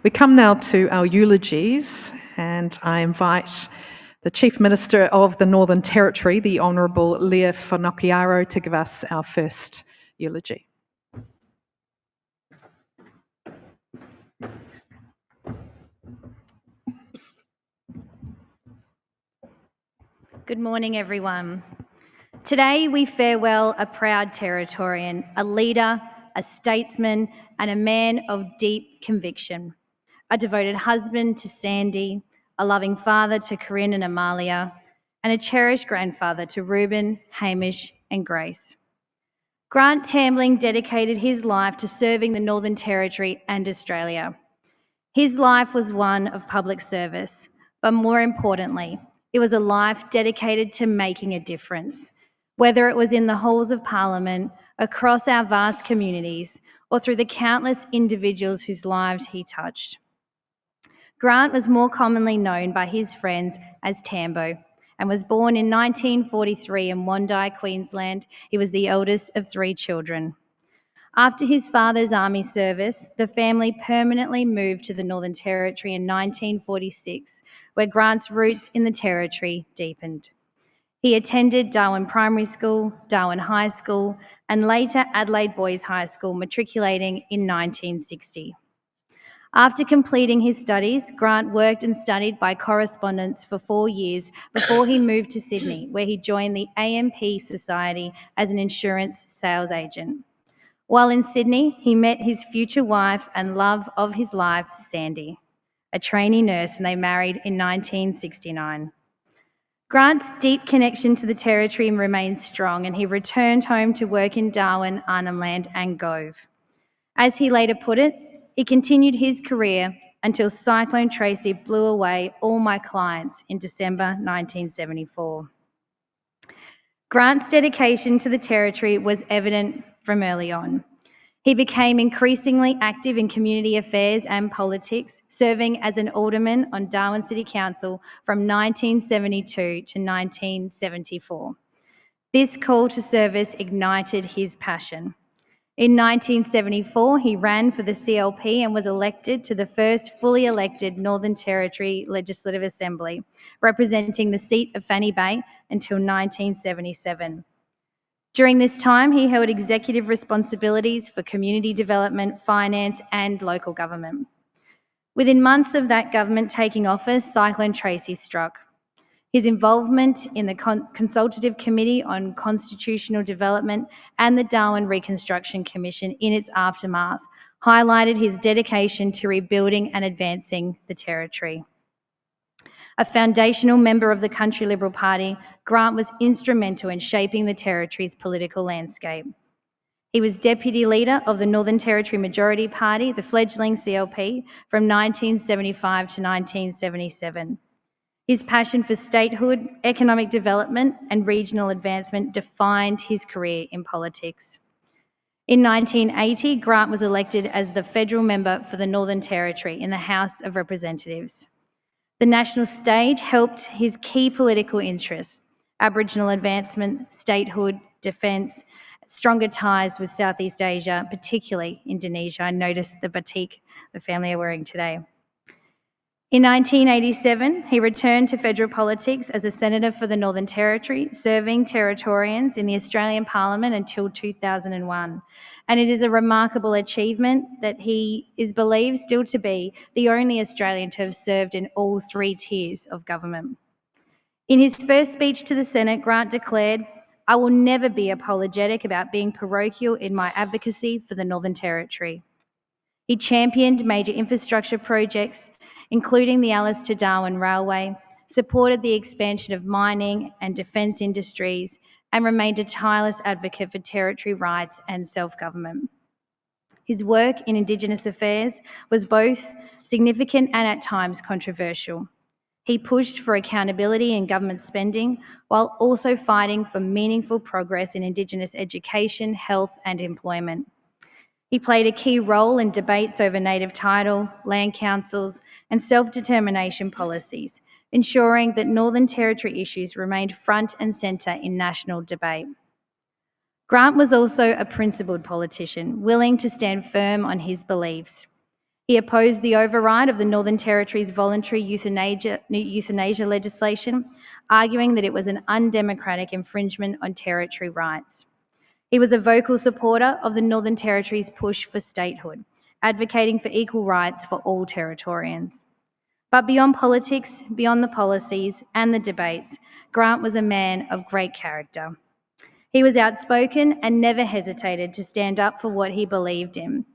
We come now to our eulogies, and I invite the Chief Minister of the Northern Territory, the Honourable Lia Finocchiaro, to give us our first eulogy. Good morning, everyone. Today we farewell a proud Territorian, a leader, a statesman, and a man of deep conviction. A devoted husband to Sandy, a loving father to Corinne and Amalia, and a cherished grandfather to Reuben, Hamish, and Grace. Grant Tambling dedicated his life to serving the Northern Territory and Australia. His life was one of public service, but more importantly, it was a life dedicated to making a difference, whether it was in the halls of Parliament, across our vast communities, or through the countless individuals whose lives he touched. Grant was more commonly known by his friends as Tambo and was born in 1943 in Wondai, Queensland. He was the eldest of 3 children. After his father's army service, the family permanently moved to the Northern Territory in 1946, where Grant's roots in the Territory deepened. He attended Darwin Primary School, Darwin High School, and later Adelaide Boys High School, matriculating in 1960. After completing his studies, Grant worked and studied by correspondence for 4 years before he moved to Sydney, where he joined the AMP Society as an insurance sales agent. While in Sydney, he met his future wife and love of his life, Sandy, a trainee nurse, and they married in 1969. Grant's deep connection to the Territory remained strong, and he returned home to work in Darwin, Arnhem Land, and Gove. As he later put it, he continued his career until Cyclone Tracy blew away all my clients in December 1974. Grant's dedication to the Territory was evident from early on. He became increasingly active in community affairs and politics, serving as an alderman on Darwin City Council from 1972 to 1974. This call to service ignited his passion. In 1974, he ran for the CLP and was elected to the first fully elected Northern Territory Legislative Assembly, representing the seat of Fanny Bay until 1977. During this time, he held executive responsibilities for community development, finance, and local government. Within months of that government taking office, Cyclone Tracy struck. His involvement in the Consultative Committee on Constitutional Development and the Darwin Reconstruction Commission in its aftermath highlighted his dedication to rebuilding and advancing the Territory. A foundational member of the Country Liberal Party, Grant was instrumental in shaping the Territory's political landscape. He was deputy leader of the Northern Territory Majority Party, the fledgling CLP, from 1975 to 1977. His passion for statehood, economic development, and regional advancement defined his career in politics. In 1980, Grant was elected as the federal member for the Northern Territory in the House of Representatives. The national stage helped his key political interests: Aboriginal advancement, statehood, defence, stronger ties with Southeast Asia, particularly Indonesia. I noticed the batik the family are wearing today. In 1987, he returned to federal politics as a senator for the Northern Territory, serving Territorians in the Australian Parliament until 2001. And it is a remarkable achievement that he is believed still to be the only Australian to have served in all 3 tiers of government. In his first speech to the Senate, Grant declared, "I will never be apologetic about being parochial in my advocacy for the Northern Territory." He championed major infrastructure projects, including the Alice to Darwin Railway, supported the expansion of mining and defence industries, and remained a tireless advocate for Territory rights and self-government. His work in Indigenous affairs was both significant and at times controversial. He pushed for accountability in government spending while also fighting for meaningful progress in Indigenous education, health, and employment. He played a key role in debates over native title, land councils, and self-determination policies, ensuring that Northern Territory issues remained front and centre in national debate. Grant was also a principled politician, willing to stand firm on his beliefs. He opposed the override of the Northern Territory's voluntary euthanasia legislation, arguing that it was an undemocratic infringement on Territory rights. He was a vocal supporter of the Northern Territory's push for statehood, advocating for equal rights for all Territorians. But beyond politics, beyond the policies and the debates, Grant was a man of great character. He was outspoken and never hesitated to stand up for what he believed in.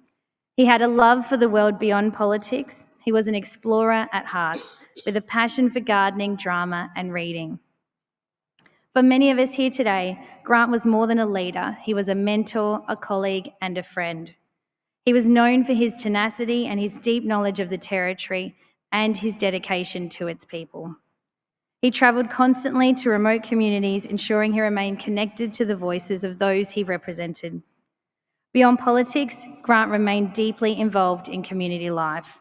He had a love for the world beyond politics. He was an explorer at heart, with a passion for gardening, drama, and reading. For many of us here today, Grant was more than a leader. He was a mentor, a colleague, and a friend. He was known for his tenacity and his deep knowledge of the Territory and his dedication to its people. He travelled constantly to remote communities, ensuring he remained connected to the voices of those he represented. Beyond politics, Grant remained deeply involved in community life.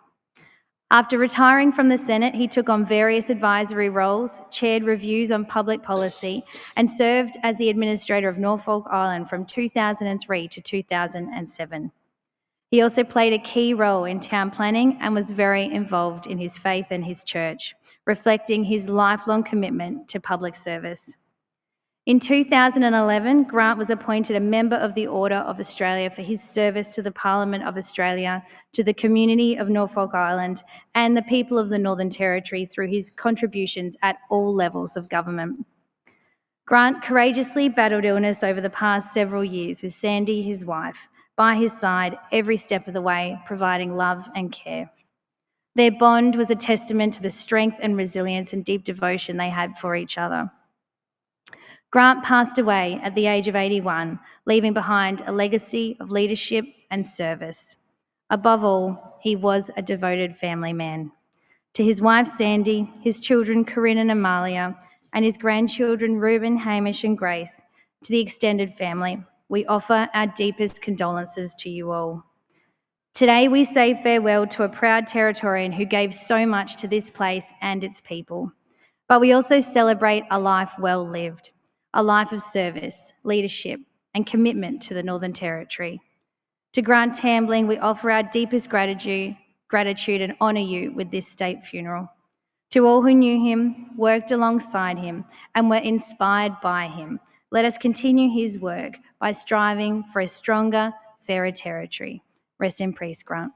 After retiring from the Senate, he took on various advisory roles, chaired reviews on public policy, and served as the Administrator of Norfolk Island from 2003 to 2007. He also played a key role in town planning and was very involved in his faith and his church, reflecting his lifelong commitment to public service. In 2011, Grant was appointed a Member of the Order of Australia for his service to the Parliament of Australia, to the community of Norfolk Island, and the people of the Northern Territory through his contributions at all levels of government. Grant courageously battled illness over the past several years, with Sandy, his wife, by his side every step of the way, providing love and care. Their bond was a testament to the strength and resilience and deep devotion they had for each other. Grant passed away at the age of 81, leaving behind a legacy of leadership and service. Above all, he was a devoted family man. To his wife Sandy, his children Corinne and Amalia, and his grandchildren Reuben, Hamish and Grace, to the extended family, we offer our deepest condolences to you all. Today we say farewell to a proud Territorian who gave so much to this place and its people. But we also celebrate a life well lived, a life of service, leadership, and commitment to the Northern Territory. To Grant Tambling, we offer our deepest gratitude and honour you with this state funeral. To all who knew him, worked alongside him, and were inspired by him, let us continue his work by striving for a stronger, fairer Territory. Rest in peace, Grant.